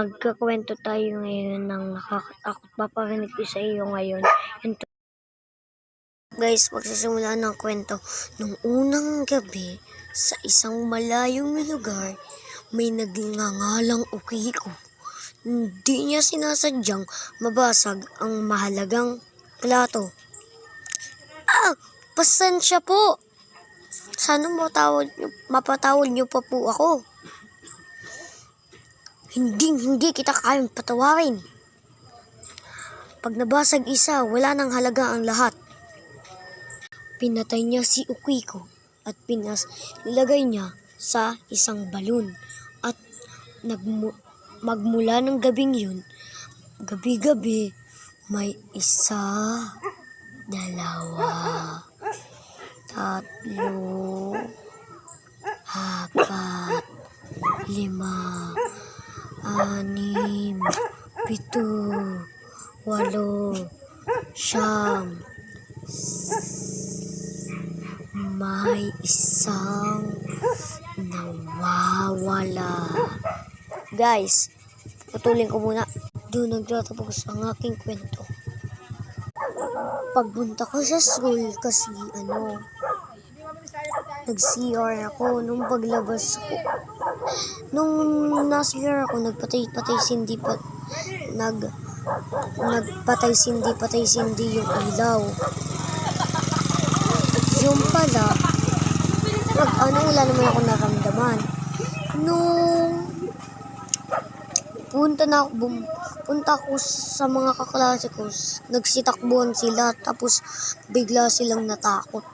Magkukuwento tayo ngayon ng nakakatakot. Paparinig ko sa iyo ngayon. Guys, magsisimula ng kwento. Nung unang gabi, sa isang malayong lugar, may nagngangalang Ukiko. Hindi niya sinasadyang mabasag ang mahalagang plato. Pasensya po. Sana mapatawad niyo pa po ako. Hindi kita kayang patawarin. Pag nabasag isa, wala nang halaga ang lahat. Pinatay niya si Ukiko at nilagay niya sa isang balon. At magmula ng gabing yun, gabi-gabi, may isa, dalawa, tatlo, apat, lima, anim, pito, walo, siyam, may isang nawawala. Guys, putulin ko muna. Doon nagtatapos ang aking kwento. Pagpunta ko sa school kasi nag-CR ako. Nung paglabas ko, nung nasa-CR ako, nagpatay-sindi yung ilaw. Yung pala, wala naman ako naramdaman. Nung punta ko sa mga kaklase ko, nagsitakbuhan sila, tapos bigla silang natakot.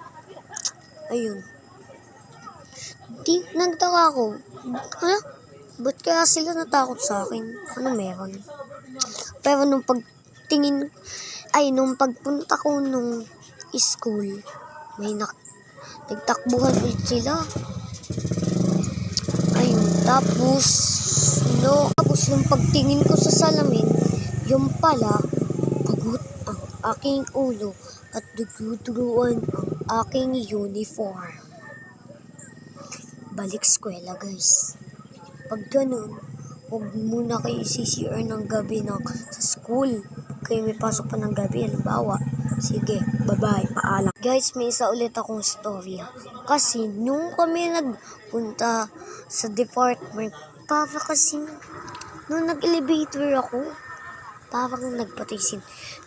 Ayun. Nagtaka ako, ba't kaya sila natakot sa akin? Ano meron? Pero nung pagpunta ko nung school, nagtakbuhan ulit sila. Ayun, tapos nung pagtingin ko sa salamin, yung pala, pagut ang aking ulo at duguduguan ang aking uniform. Balik eskwela, guys. Pag ganun, huwag muna kayo CCR ng gabi sa school. Kayo may pasok pa ng gabi, halimbawa. Sige, bye-bye, paalam. Guys, may isa ulit akong story. Kasi nung kami nagpunta sa department, nung nag-elevator ako, parang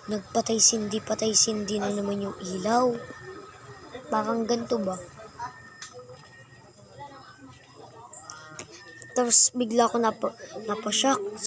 nagpatay-sindi na naman yung ilaw. Parang ganito ba? Tapos bigla ako napashock.